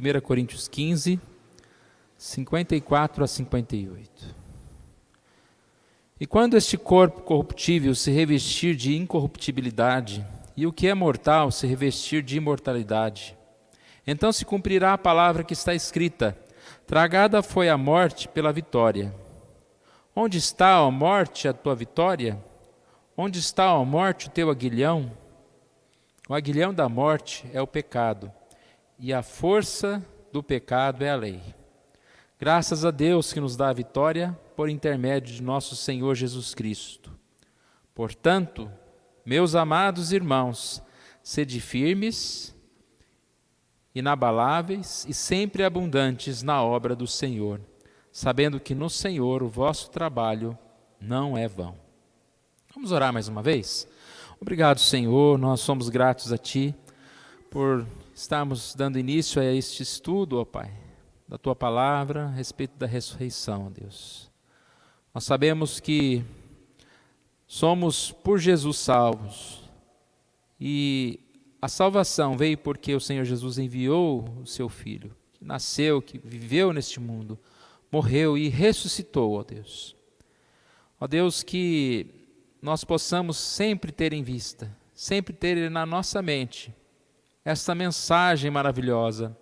1 Coríntios 15, 54 a 58. E quando este corpo corruptível se revestir de incorruptibilidade, e o que é mortal se revestir de imortalidade, então se cumprirá a palavra que está escrita: tragada foi a morte pela vitória. Onde está, ó morte, a tua vitória? Onde está, ó morte, o teu aguilhão? O aguilhão da morte é o pecado, e a força do pecado é a lei. Graças a Deus que nos dá a vitória por intermédio de nosso Senhor Jesus Cristo. Portanto, meus amados irmãos, sede firmes, inabaláveis e sempre abundantes na obra do Senhor, sabendo que no Senhor o vosso trabalho não é vão. Vamos orar mais uma vez? Obrigado, Senhor, nós somos gratos a Ti por estarmos dando início a este estudo, ó Pai, da Tua palavra a respeito da ressurreição, ó Deus. Nós sabemos que somos por Jesus salvos e a salvação veio porque o Senhor Jesus enviou o Seu Filho, que nasceu, que viveu neste mundo, morreu e ressuscitou, ó Deus. Ó Deus, que nós possamos sempre ter em vista, sempre ter na nossa mente esta mensagem maravilhosa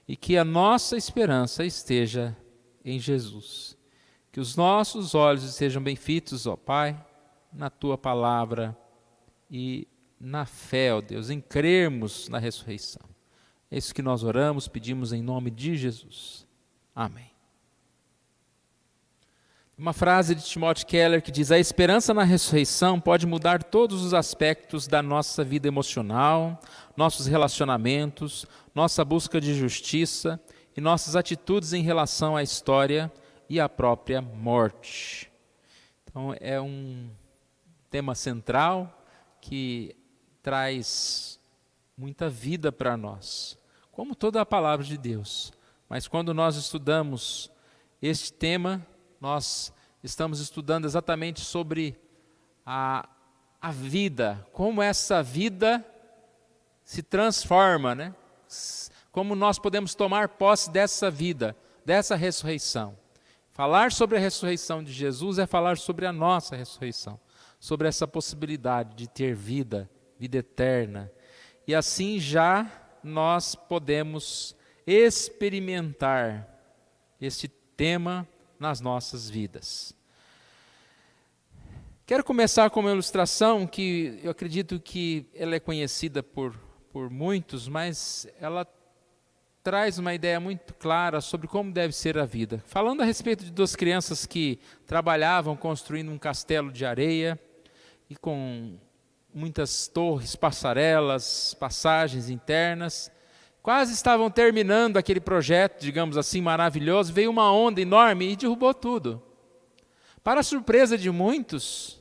e que a nossa esperança esteja em Jesus. Que os nossos olhos estejam bem fitos, ó Pai, na Tua palavra e na fé, ó Deus, em crermos na ressurreição. É isso que nós oramos, pedimos em nome de Jesus. Amém. Uma frase de Timothy Keller que diz: a esperança na ressurreição pode mudar todos os aspectos da nossa vida emocional, nossos relacionamentos, nossa busca de justiça e nossas atitudes em relação à história e à própria morte. Então é um tema central que traz muita vida para nós, como toda a palavra de Deus. Mas quando nós estudamos este tema, nós estamos estudando exatamente sobre a vida, como essa vida se transforma, né? Como nós podemos tomar posse dessa vida, dessa ressurreição. Falar sobre a ressurreição de Jesus é falar sobre a nossa ressurreição, sobre essa possibilidade de ter vida, vida eterna. E assim já nós podemos experimentar este tema nas nossas vidas. Quero começar com uma ilustração que eu acredito que ela é conhecida por muitos, mas ela traz uma ideia muito clara sobre como deve ser a vida. Falando a respeito de duas crianças que trabalhavam construindo um castelo de areia e com muitas torres, passarelas, passagens internas, quase estavam terminando aquele projeto, digamos assim, maravilhoso, veio uma onda enorme e derrubou tudo. Para a surpresa de muitos,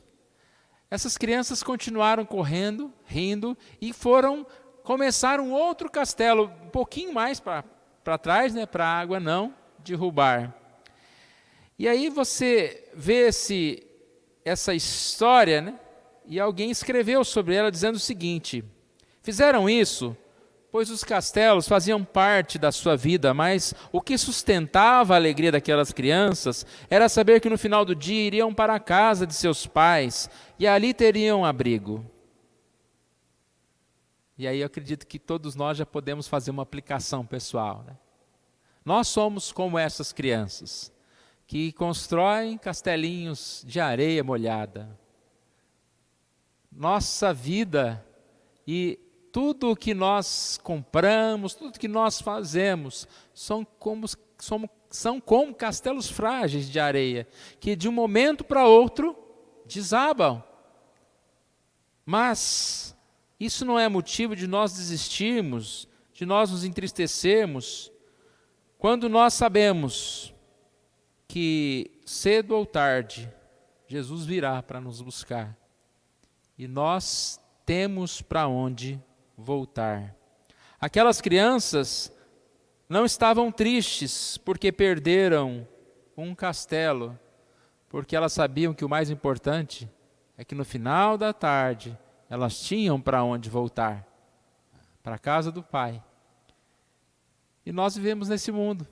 essas crianças continuaram correndo, rindo e começaram outro castelo, um pouquinho mais para trás, né, para a água não derrubar. E aí você vê essa história, né, e alguém escreveu sobre ela dizendo o seguinte: fizeram isso pois os castelos faziam parte da sua vida, mas o que sustentava a alegria daquelas crianças era saber que no final do dia iriam para a casa de seus pais e ali teriam abrigo. E aí eu acredito que todos nós já podemos fazer uma aplicação pessoal, né? Nós somos como essas crianças que constroem castelinhos de areia molhada. Nossa vida e tudo o que nós compramos, tudo o que nós fazemos, são como castelos frágeis de areia, que de um momento para outro desabam. Mas isso não é motivo de nós desistirmos, de nós nos entristecermos, quando nós sabemos que cedo ou tarde Jesus virá para nos buscar. E nós temos para onde voltar. Aquelas crianças não estavam tristes porque perderam um castelo, porque elas sabiam que o mais importante é que no final da tarde elas tinham para onde voltar, para a casa do Pai. E nós vivemos nesse mundo.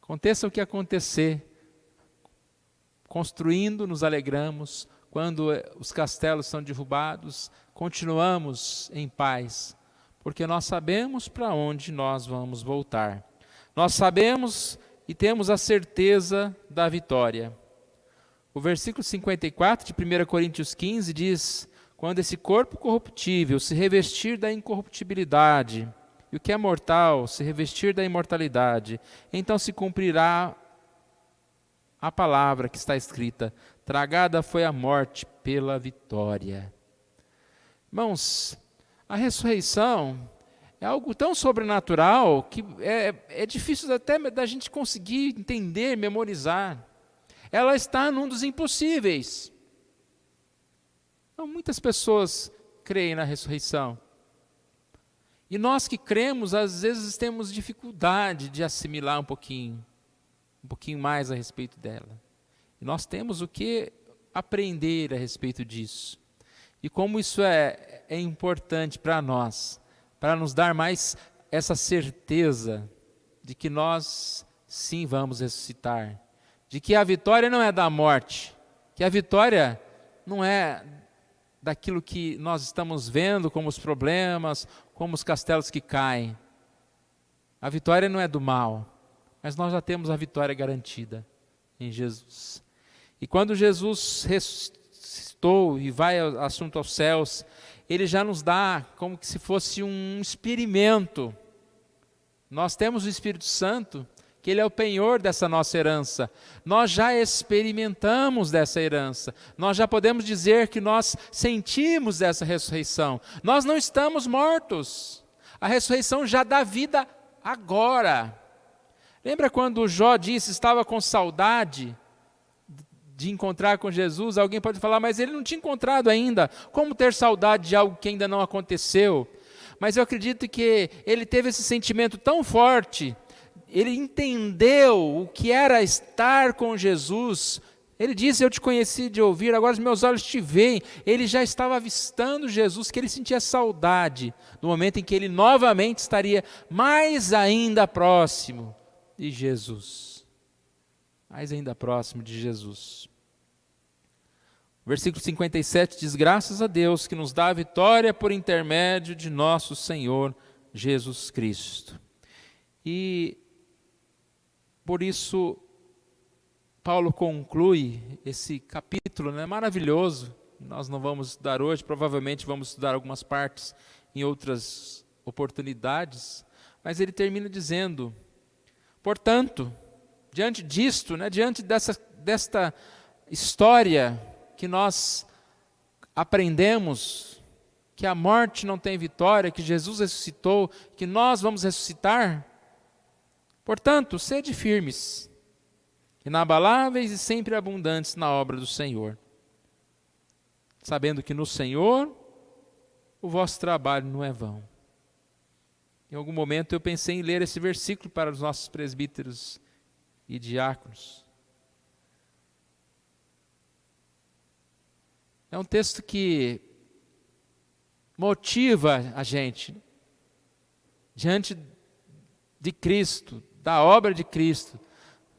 Aconteça o que acontecer, construindo nos alegramos, quando os castelos são derrubados, continuamos em paz, porque nós sabemos para onde nós vamos voltar. Nós sabemos e temos a certeza da vitória. O versículo 54 de 1 Coríntios 15 diz: quando esse corpo corruptível se revestir da incorruptibilidade, e o que é mortal se revestir da imortalidade, então se cumprirá a palavra que está escrita: tragada foi a morte pela vitória. Irmãos, a ressurreição é algo tão sobrenatural que é difícil até da gente conseguir entender, memorizar. Ela está num dos impossíveis. Então, muitas pessoas creem na ressurreição. E nós que cremos, às vezes temos dificuldade de assimilar um pouquinho mais a respeito dela. E nós temos o que aprender a respeito disso. E como isso é importante para nós, para nos dar mais essa certeza de que nós sim vamos ressuscitar, de que a vitória não é da morte, que a vitória não é daquilo que nós estamos vendo como os problemas, como os castelos que caem. A vitória não é do mal, mas nós já temos a vitória garantida em Jesus. E quando Jesus ressuscitou e vai assunto aos céus, Ele já nos dá como que se fosse um experimento. Nós temos o Espírito Santo, que Ele é o penhor dessa nossa herança. Nós já experimentamos dessa herança. Nós já podemos dizer que nós sentimos dessa ressurreição. Nós não estamos mortos. A ressurreição já dá vida agora. Lembra quando Jó disse que estava com saudade de encontrar com Jesus? Alguém pode falar, mas ele não tinha encontrado ainda. Como ter saudade de algo que ainda não aconteceu? Mas eu acredito que ele teve esse sentimento tão forte. Ele entendeu o que era estar com Jesus. Ele disse: eu te conheci de ouvir, agora os meus olhos te veem. Ele já estava avistando Jesus, que ele sentia saudade do momento em que ele novamente estaria mais ainda próximo de Jesus. Mais ainda próximo de Jesus. O versículo 57 diz: graças a Deus que nos dá a vitória por intermédio de nosso Senhor Jesus Cristo. E por isso, Paulo conclui esse capítulo, maravilhoso. Nós não vamos estudar hoje, provavelmente vamos estudar algumas partes em outras oportunidades. Mas ele termina dizendo: portanto, diante disto, diante desta história que nós aprendemos, que a morte não tem vitória, que Jesus ressuscitou, que nós vamos ressuscitar, portanto, sede firmes, inabaláveis e sempre abundantes na obra do Senhor, sabendo que no Senhor o vosso trabalho não é vão. Em algum momento eu pensei em ler esse versículo para os nossos presbíteros e diáconos. É um texto que motiva a gente, diante de Cristo, da obra de Cristo,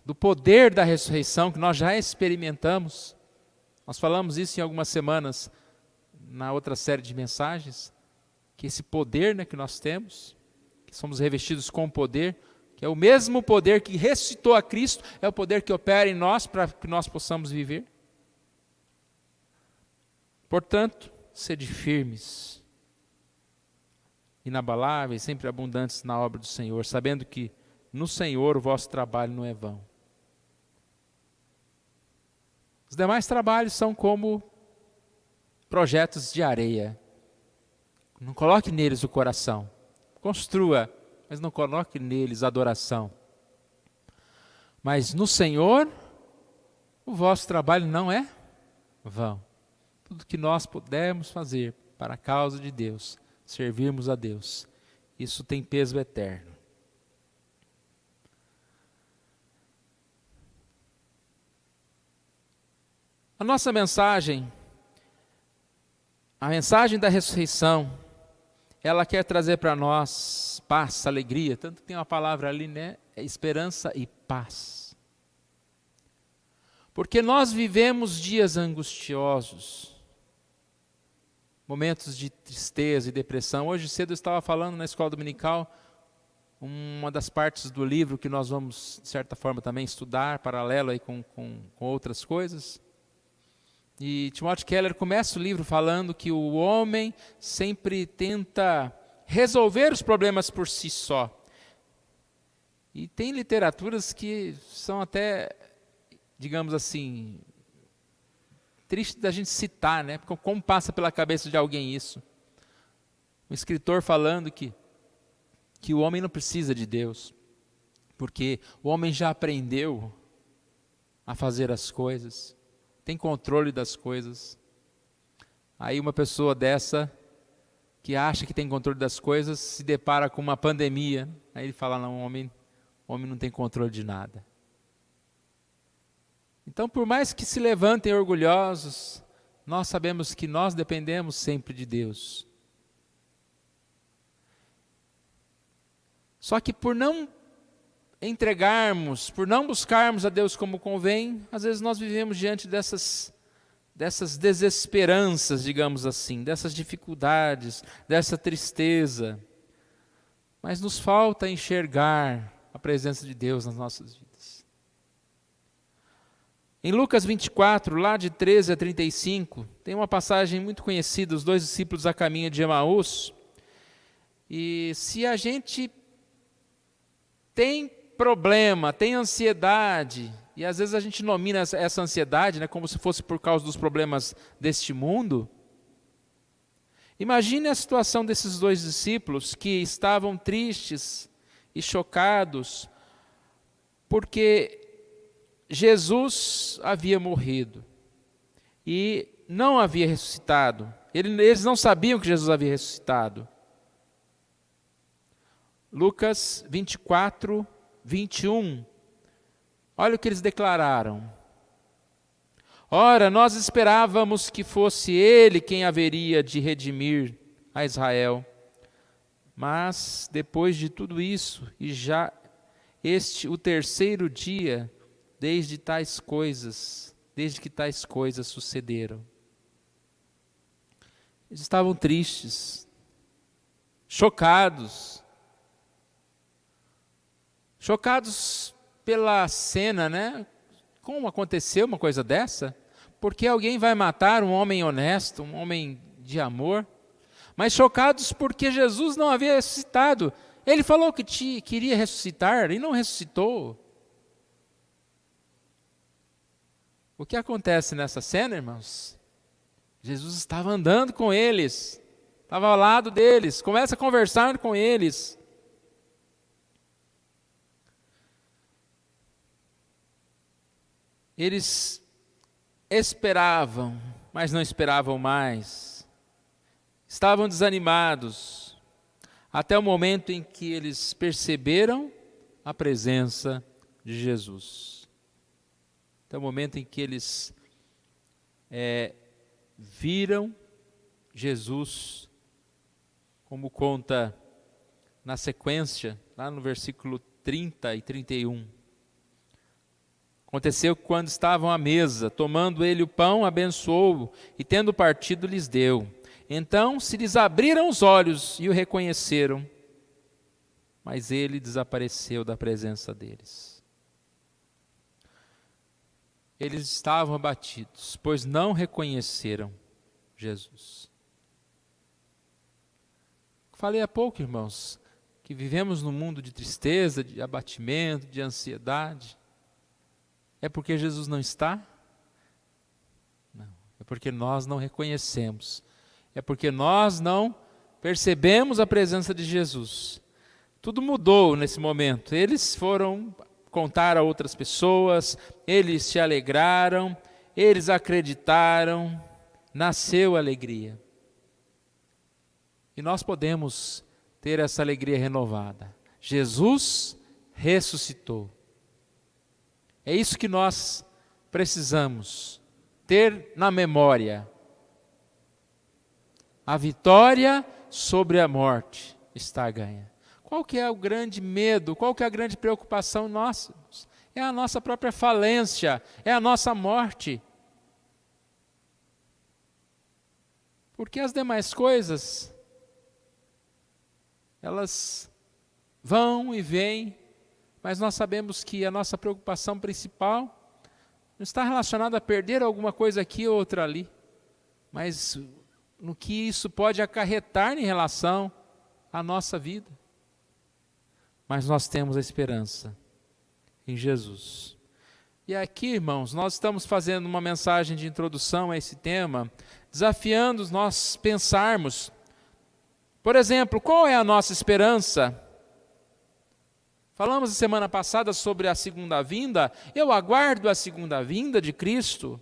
do poder da ressurreição que nós já experimentamos. Nós falamos isso em algumas semanas na outra série de mensagens, que esse poder que nós temos, que somos revestidos com poder, que é o mesmo poder que ressuscitou a Cristo, é o poder que opera em nós para que nós possamos viver. Portanto, sede firmes, inabaláveis, sempre abundantes na obra do Senhor, sabendo que no Senhor o vosso trabalho não é vão. Os demais trabalhos são como projetos de areia. Não coloque neles o coração. Construa, mas não coloque neles adoração. Mas no Senhor, o vosso trabalho não é vão. Tudo que nós pudermos fazer para a causa de Deus, servirmos a Deus, isso tem peso eterno. A nossa mensagem, a mensagem da ressurreição, ela quer trazer para nós paz, alegria, tanto que tem uma palavra ali, né? É esperança e paz. Porque nós vivemos dias angustiosos, momentos de tristeza e depressão. Hoje cedo eu estava falando na escola dominical, uma das partes do livro que nós vamos, de certa forma, também estudar, paralelo aí com outras coisas. E Timothy Keller começa o livro falando que o homem sempre tenta resolver os problemas por si só. E tem literaturas que são até, digamos assim, triste da gente citar, né? Porque como passa pela cabeça de alguém isso? Um escritor falando que o homem não precisa de Deus, porque o homem já aprendeu a fazer as coisas, tem controle das coisas. Aí uma pessoa dessa, que acha que tem controle das coisas, se depara com uma pandemia. Aí ele fala, não, o homem não tem controle de nada. Então, por mais que se levantem orgulhosos, nós sabemos que nós dependemos sempre de Deus. Só que por não entregarmos, por não buscarmos a Deus como convém, às vezes nós vivemos diante dessas desesperanças, digamos assim, dessas dificuldades, dessa tristeza. Mas nos falta enxergar a presença de Deus nas nossas vidas. Em Lucas 24, lá de 13 a 35, tem uma passagem muito conhecida, os dois discípulos a caminho de Emaús. E se a gente tem problema, tem ansiedade, e às vezes a gente nomina essa ansiedade, né, como se fosse por causa dos problemas deste mundo. Imagine a situação desses dois discípulos que estavam tristes e chocados, porque Jesus havia morrido e não havia ressuscitado. Eles não sabiam que Jesus havia ressuscitado. Lucas 24, 21. Olha o que eles declararam. Ora, nós esperávamos que fosse Ele quem haveria de redimir a Israel. Mas, depois de tudo isso, e já o terceiro dia, desde que tais coisas sucederam. Eles estavam tristes, chocados pela cena, né? Como aconteceu uma coisa dessa? Porque alguém vai matar um homem honesto, um homem de amor? Mas chocados porque Jesus não havia ressuscitado. Ele falou que queria ressuscitar e não ressuscitou. O que acontece nessa cena, irmãos? Jesus estava andando com eles, estava ao lado deles, começa a conversar com eles. Eles esperavam, mas não esperavam mais. Estavam desanimados, até o momento em que eles perceberam a presença de Jesus. Até o momento em que eles viram Jesus, como conta na sequência, lá no versículo 30 e 31. Aconteceu que quando estavam à mesa, tomando ele o pão, abençoou-o e tendo partido lhes deu. Então se lhes abriram os olhos e o reconheceram, mas ele desapareceu da presença deles. Eles estavam abatidos, pois não reconheceram Jesus. Falei há pouco, irmãos, que vivemos num mundo de tristeza, de abatimento, de ansiedade. É porque Jesus não está? Não. É porque nós não reconhecemos. É porque nós não percebemos a presença de Jesus. Tudo mudou nesse momento. Eles foram contar a outras pessoas, eles se alegraram, eles acreditaram, nasceu alegria. E nós podemos ter essa alegria renovada. Jesus ressuscitou. É isso que nós precisamos ter na memória. A vitória sobre a morte está ganha. Qual que é o grande medo, qual que é a grande preocupação nossa? É a nossa própria falência, é a nossa morte. Porque as demais coisas, elas vão e vêm, mas nós sabemos que a nossa preocupação principal não está relacionada a perder alguma coisa aqui ou outra ali, mas no que isso pode acarretar em relação à nossa vida. Mas nós temos a esperança em Jesus. E aqui, irmãos, nós estamos fazendo uma mensagem de introdução a esse tema, desafiando nós pensarmos, por exemplo, qual é a nossa esperança? Falamos a semana passada sobre a segunda vinda. Eu aguardo a segunda vinda de Cristo.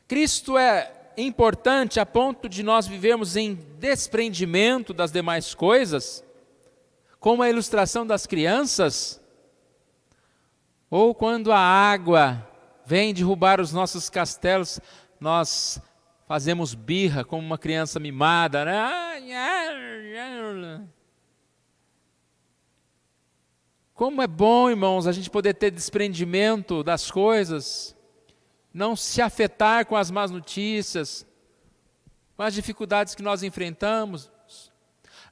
Cristo é importante a ponto de nós vivermos em desprendimento das demais coisas, como a ilustração das crianças, ou quando a água vem derrubar os nossos castelos, nós fazemos birra como uma criança mimada, né? Como é bom, irmãos, a gente poder ter desprendimento das coisas, não se afetar com as más notícias, com as dificuldades que nós enfrentamos,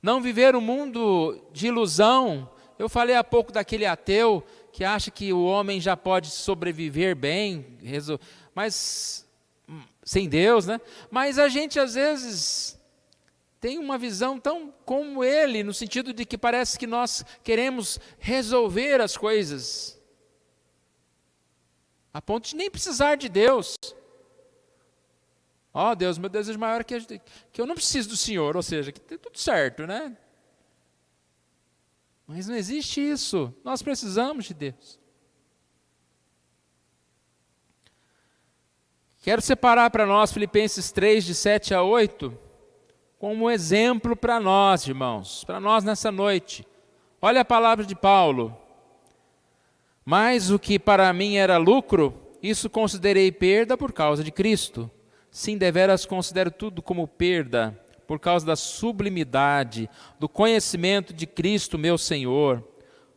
não viver um mundo de ilusão. Eu falei há pouco daquele ateu que acha que o homem já pode sobreviver bem, mas sem Deus, né? Mas a gente às vezes tem uma visão tão como ele, no sentido de que parece que nós queremos resolver as coisas, a ponto de nem precisar de Deus. Ó, Deus, meu desejo maior é que eu não preciso do Senhor, ou seja, que tem tudo certo, né? Mas não existe isso, nós precisamos de Deus. Quero separar para nós Filipenses 3, de 7 a 8, como um exemplo para nós, irmãos, para nós nessa noite. Olha a palavra de Paulo. Mas o que para mim era lucro, isso considerei perda por causa de Cristo. Sim, deveras considero tudo como perda, por causa da sublimidade, do conhecimento de Cristo meu Senhor,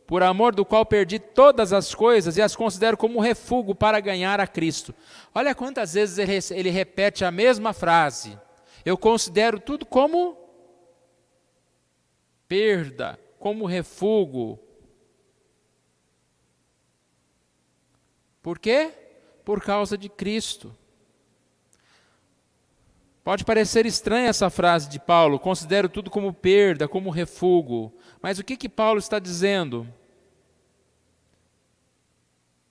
por amor do qual perdi todas as coisas e as considero como refúgio para ganhar a Cristo. Olha quantas vezes ele repete a mesma frase. Eu considero tudo como perda, como refúgio. Por quê? Por causa de Cristo. Pode parecer estranha essa frase de Paulo, considero tudo como perda, como refúgio. Mas o que Paulo está dizendo?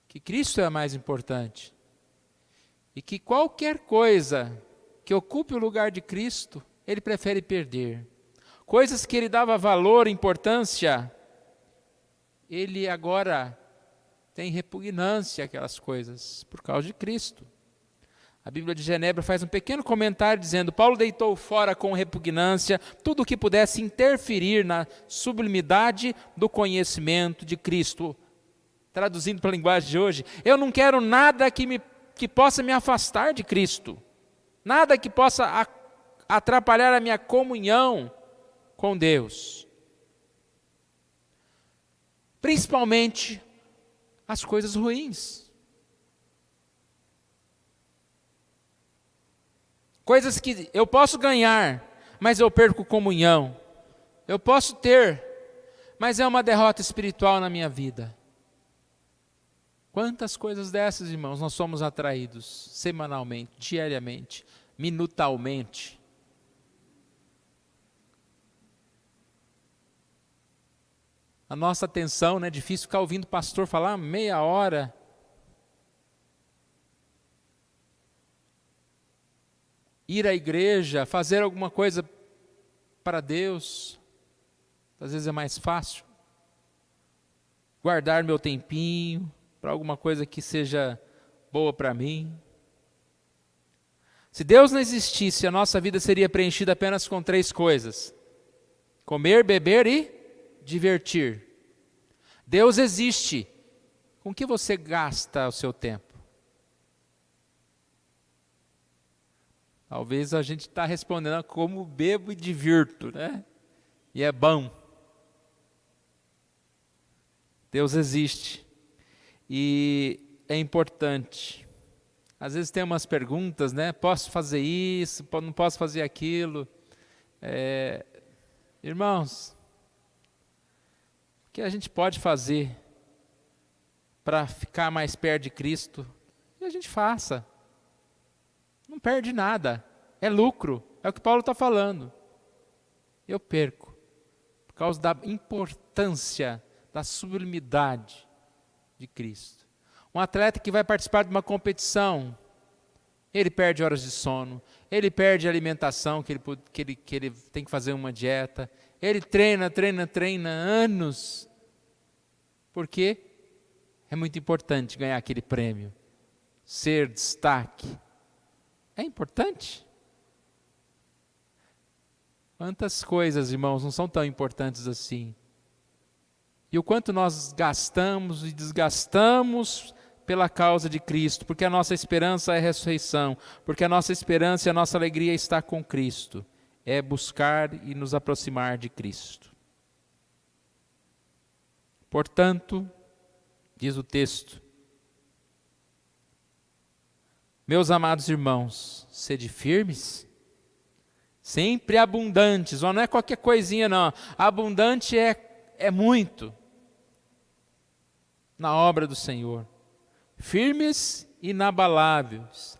Que Cristo é a mais importante. E que qualquer coisa que ocupe o lugar de Cristo, ele prefere perder. Coisas que ele dava valor, importância, ele agora tem repugnância àquelas coisas, por causa de Cristo. A Bíblia de Genebra faz um pequeno comentário dizendo: Paulo deitou fora com repugnância tudo o que pudesse interferir na sublimidade do conhecimento de Cristo. Traduzindo para a linguagem de hoje, eu não quero nada que possa me afastar de Cristo. Nada que possa atrapalhar a minha comunhão com Deus. Principalmente as coisas ruins. Coisas que eu posso ganhar, mas eu perco comunhão. Eu posso ter, mas é uma derrota espiritual na minha vida. Quantas coisas dessas, irmãos, nós somos atraídos semanalmente, diariamente, minutalmente. A nossa atenção, né, é difícil ficar ouvindo o pastor falar meia hora. Ir à igreja, fazer alguma coisa para Deus, às vezes é mais fácil. Guardar meu tempinho para alguma coisa que seja boa para mim. Se Deus não existisse, a nossa vida seria preenchida apenas com 3 coisas: comer, beber e divertir. Deus existe. Com que você gasta o seu tempo? Talvez a gente está respondendo como bebo e divirto, né? E é bom. Deus existe. E é importante. Às vezes tem umas perguntas, né? Posso fazer isso? Não posso fazer aquilo? Irmãos, o que a gente pode fazer para ficar mais perto de Cristo? Que a gente faça. Não perde nada. É lucro. É o que Paulo está falando. Eu perco. Por causa da importância, da sublimidade de Cristo. Um atleta que vai participar de uma competição, ele perde horas de sono, ele perde alimentação, que ele tem que fazer uma dieta, ele treina anos, porque é muito importante ganhar aquele prêmio, ser destaque. É importante. Quantas coisas, irmãos, não são tão importantes assim. E o quanto nós gastamos e desgastamos pela causa de Cristo, porque a nossa esperança é a ressurreição, porque a nossa esperança e a nossa alegria está com Cristo, é buscar e nos aproximar de Cristo. Portanto, diz o texto, meus amados irmãos, sede firmes, sempre abundantes, não é qualquer coisinha não, abundante é muito, na obra do Senhor, firmes e inabaláveis,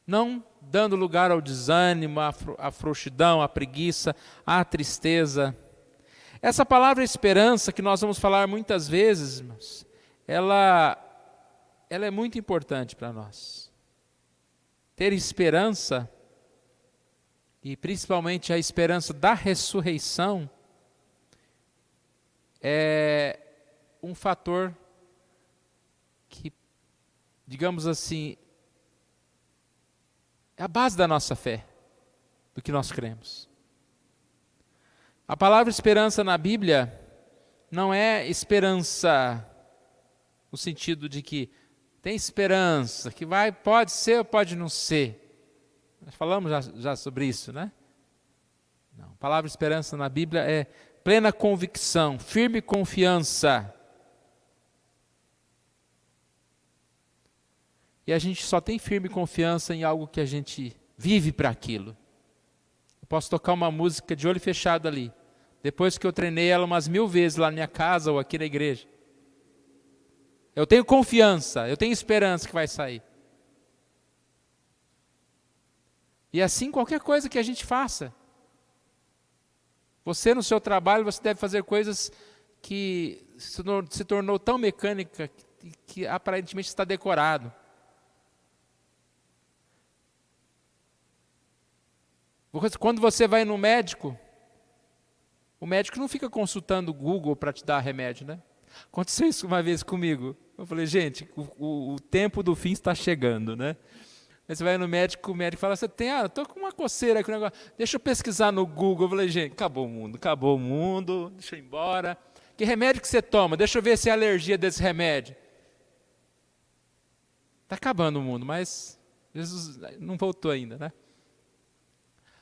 não dando lugar ao desânimo, à frouxidão, à preguiça, à tristeza. Essa palavra esperança, que nós vamos falar muitas vezes, irmãos, ela é muito importante para nós. Ter esperança, e principalmente a esperança da ressurreição, é um fator que, digamos assim, é a base da nossa fé, do que nós cremos. A palavra esperança na Bíblia não é esperança no sentido de que tem esperança, que pode ser ou pode não ser. Nós falamos já sobre isso, né? Não, a palavra esperança na Bíblia é plena convicção, firme confiança. E a gente só tem firme confiança em algo que a gente vive para aquilo. Eu posso tocar uma música de olho fechado ali, depois que eu treinei ela umas 1000 vezes lá na minha casa ou aqui na igreja. Eu tenho confiança, eu tenho esperança que vai sair. E assim qualquer coisa que a gente faça. Você no seu trabalho, você deve fazer coisas que se tornou tão mecânica que aparentemente está decorado. Quando você vai no médico, o médico não fica consultando o Google para te dar remédio, né? Aconteceu isso uma vez comigo. Eu falei, gente, o tempo do fim está chegando, né? Aí você vai no médico, o médico fala, estou com uma coceira aqui, deixa eu pesquisar no Google. Eu falei, gente, acabou o mundo, deixa eu ir embora. Que remédio que você toma? Deixa eu ver se é alergia desse remédio. Está acabando o mundo, mas Jesus não voltou ainda, né?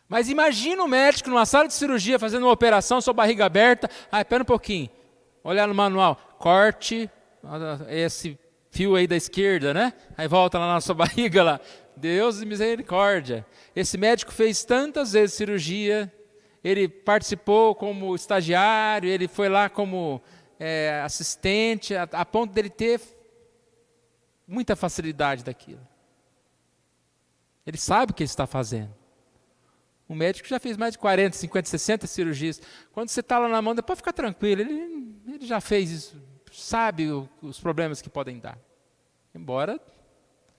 Mas imagina o médico numa sala de cirurgia fazendo uma operação, sua barriga aberta. Espera um pouquinho. Olhar no manual. Corte esse fio aí da esquerda, né? Aí volta lá na sua barriga lá. Deus de misericórdia. Esse médico fez tantas vezes cirurgia. Ele participou como estagiário. Ele foi lá como assistente. A ponto dele ter muita facilidade daquilo. Ele sabe o que ele está fazendo. Um médico já fez mais de 40, 50, 60 cirurgias. Quando você está lá na mão, pode ficar tranquilo. Ele já fez isso, sabe os problemas que podem dar. Embora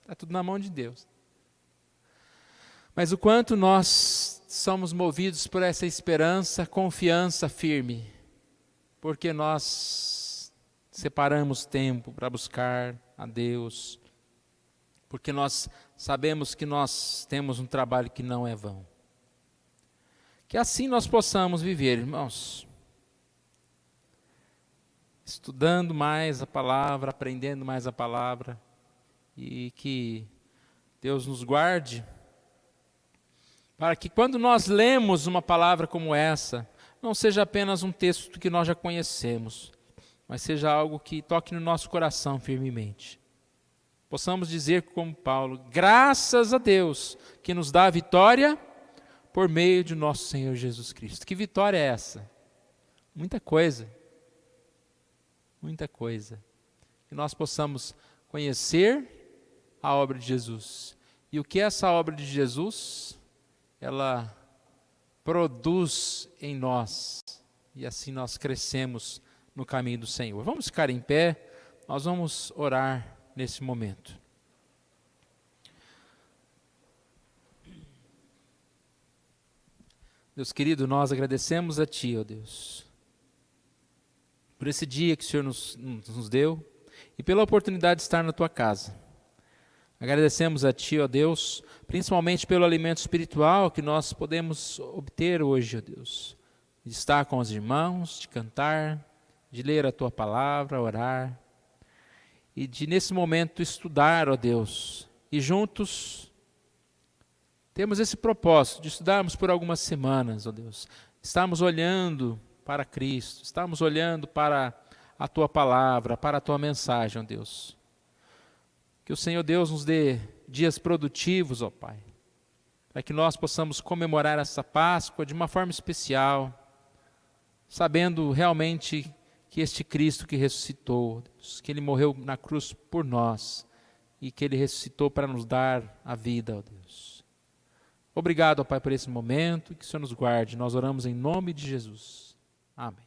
está tudo na mão de Deus. Mas o quanto nós somos movidos por essa esperança, confiança firme. Porque nós separamos tempo para buscar a Deus. Porque nós sabemos que nós temos um trabalho que não é vão. Que assim nós possamos viver, irmãos, estudando mais a palavra, aprendendo mais a palavra, e que Deus nos guarde para que quando nós lemos uma palavra como essa, não seja apenas um texto que nós já conhecemos, mas seja algo que toque no nosso coração firmemente. Possamos dizer como Paulo, graças a Deus que nos dá a vitória por meio de nosso Senhor Jesus Cristo. Que vitória é essa? Muita coisa. Muita coisa. Que nós possamos conhecer a obra de Jesus. E o que essa obra de Jesus, ela produz em nós. E assim nós crescemos no caminho do Senhor. Vamos ficar em pé, nós vamos orar nesse momento. Deus querido, nós agradecemos a Ti, ó Deus, por esse dia que o Senhor nos deu e pela oportunidade de estar na Tua casa. Agradecemos a Ti, ó Deus, principalmente pelo alimento espiritual que nós podemos obter hoje, ó Deus, de estar com os irmãos, de cantar, de ler a Tua palavra, orar, e de nesse momento estudar, ó Deus, e juntos temos esse propósito de estudarmos por algumas semanas, ó Deus, estarmos olhando para Cristo, estarmos olhando para a Tua palavra, para a Tua mensagem, ó Deus. Que o Senhor Deus nos dê dias produtivos, ó Pai, para que nós possamos comemorar essa Páscoa de uma forma especial, sabendo realmente que este Cristo que ressuscitou, Deus, que Ele morreu na cruz por nós e que Ele ressuscitou para nos dar a vida, ó Deus. Obrigado, ó Pai, por esse momento, que o Senhor nos guarde. Nós oramos em nome de Jesus. Amém.